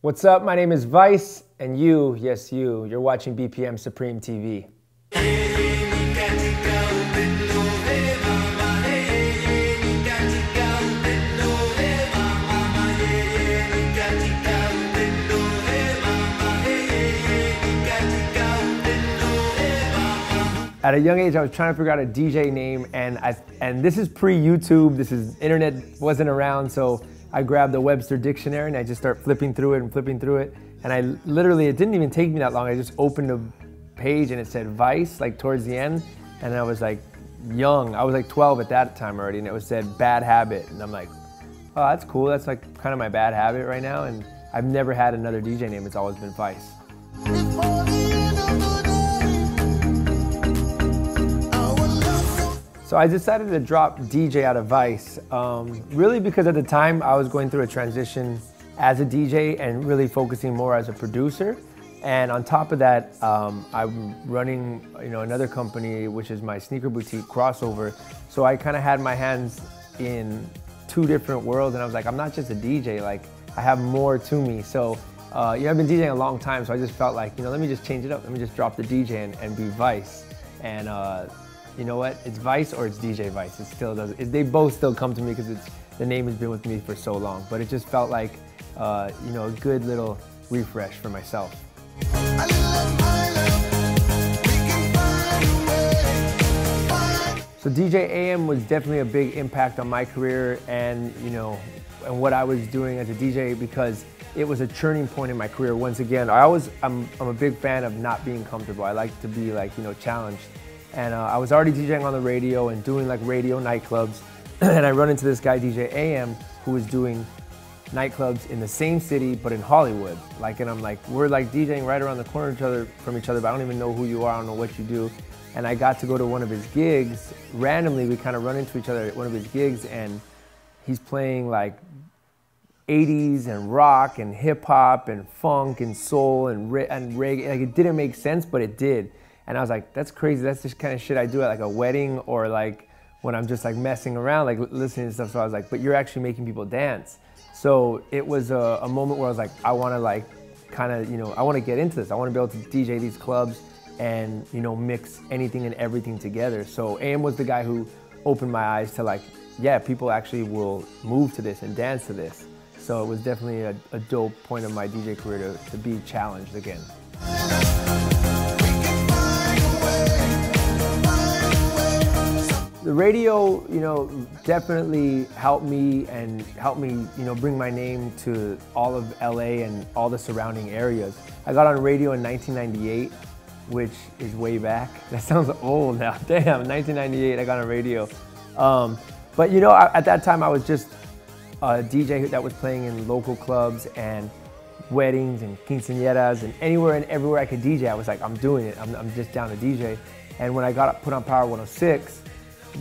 What's up? My name is Vice, and you, yes you, you're watching BPM Supreme TV. At a young age, I was trying to figure out a DJ name, and this is pre-YouTube. This is internet wasn't around, so I grabbed the Webster dictionary and I just start flipping through it. And I literally, it didn't even take me that long. I just opened a page and it said Vice, like towards the end. And I was like young. I was like 12 at that time already, and it said Bad Habit. And I'm like, oh, that's cool. That's like kind of my bad habit right now. And I've never had another DJ name. It's always been Vice. So I decided to drop DJ out of Vice, really because at the time I was going through a transition as a DJ and really focusing more as a producer. And on top of that, I'm running another company, which is my sneaker boutique, Crossover. So I kind of had my hands in two different worlds, and I was like, I'm not just a DJ, like I have more to me. So I've been DJing a long time, so I just felt like, let me just change it up. Let me just drop the DJ and be Vice. And you know what? It's Vice or it's DJ Vice. It still does. They both still come to me because the name has been with me for so long. But it just felt like a good little refresh for myself. So DJ AM was definitely a big impact on my career and and what I was doing as a DJ, because it was a turning point in my career. Once again, I'm a big fan of not being comfortable. I like to be challenged. And I was already DJing on the radio and doing like radio nightclubs. And I run into this guy, DJ AM, who was doing nightclubs in the same city, but in Hollywood. And I'm like, we're like DJing right around the corner from each other, but I don't even know who you are, I don't know what you do. And I got to go to one of his gigs. Randomly, we kind of run into each other at one of his gigs, and he's playing like 80s and rock and hip hop and funk and soul and reggae. Like, it didn't make sense, but it did. And I was like, that's crazy. That's just kind of shit I do at like a wedding or like when I'm just like messing around, like listening to stuff. So I was like, but you're actually making people dance. So it was a moment where I was like, I want to I want to get into this. I want to be able to DJ these clubs and, mix anything and everything together. So AM was the guy who opened my eyes to like, yeah, people actually will move to this and dance to this. So it was definitely a dope point of my DJ career to be challenged again. The radio, definitely helped me bring my name to all of LA and all the surrounding areas. I got on radio in 1998, which is way back. That sounds old now. Damn, 1998, I got on radio. But at that time I was just a DJ that was playing in local clubs and weddings and quinceañeras and anywhere and everywhere I could DJ. I was like, I'm doing it. I'm just down to DJ. And when I got put on Power 106,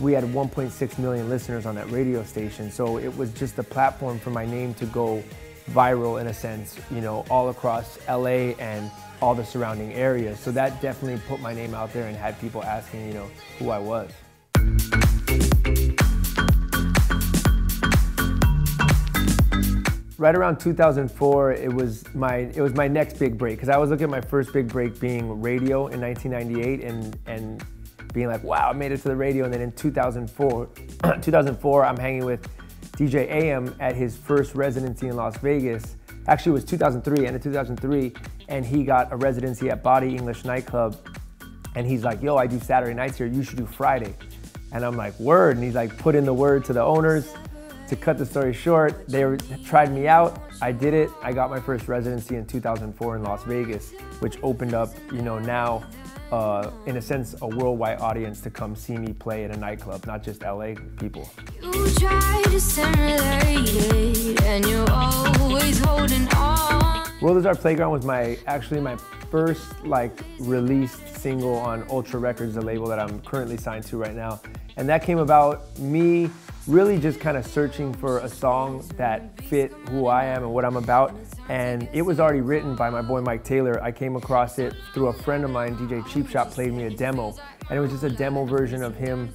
we had 1.6 million listeners on that radio station. So it was just a platform for my name to go viral in a sense, all across LA and all the surrounding areas. So that definitely put my name out there and had people asking, who I was. Right around 2004, it was my next big break, because I was looking at my first big break being radio in 1998 and being like, wow, I made it to the radio. And then in 2004, I'm hanging with DJ AM at his first residency in Las Vegas. Actually, it was 2003, end of 2003, and he got a residency at Body English nightclub. And he's like, yo, I do Saturday nights here, you should do Friday. And I'm like, word. And he's like, put in the word to the owners. To cut the story short, they tried me out. I did it. I got my first residency in 2004 in Las Vegas, which opened up, now, in a sense, a worldwide audience to come see me play at a nightclub, not just LA people. You try to simulate it, and you're always holding on. World is Our Playground was actually my first released single on Ultra Records, the label that I'm currently signed to right now. And that came about me really just kind of searching for a song that fit who I am and what I'm about. And it was already written by my boy Mike Taylor. I came across it through a friend of mine, DJ Cheap Shot, played me a demo. And it was just a demo version of him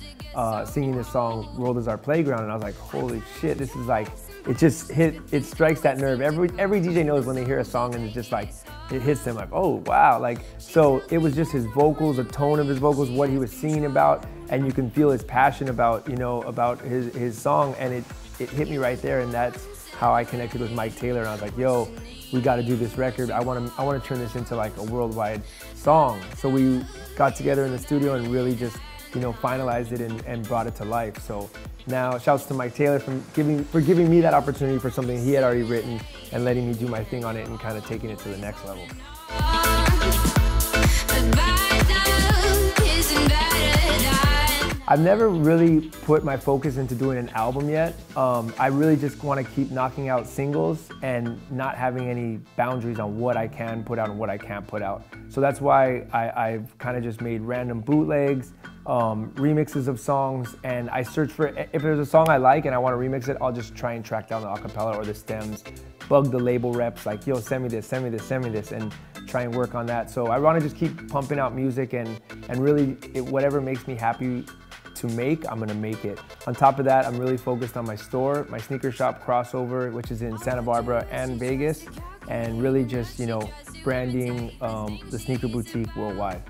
singing this song, World is Our Playground. And I was like, holy shit, this is like it strikes that nerve. Every DJ knows when they hear a song and it's just like, it hits them like, oh wow, like, so it was just his vocals, the tone of his vocals, what he was singing about, and you can feel his passion about, you know, about his song, and it hit me right there, and that's how I connected with Mike Taylor, and I was like, yo, we got to do this record. I want to turn this into like a worldwide song. So we got together in the studio and really just, you know, finalized it and brought it to life. So now, shouts to Mike Taylor for giving me that opportunity for something he had already written and letting me do my thing on it and kind of taking it to the next level. I've never really put my focus into doing an album yet. I really just want to keep knocking out singles and not having any boundaries on what I can put out and what I can't put out. So that's why I've kind of just made random bootlegs, remixes of songs, and I search for, if there's a song I like and I want to remix it, I'll just try and track down the acapella or the stems, bug the label reps like, yo, send me this, send me this, send me this, and try and work on that. So I want to just keep pumping out music and really, whatever makes me happy to make, I'm gonna make it. On top of that, I'm really focused on my store, my sneaker shop Crossover, which is in Santa Barbara and Vegas, and really just, you know, branding the sneaker boutique worldwide.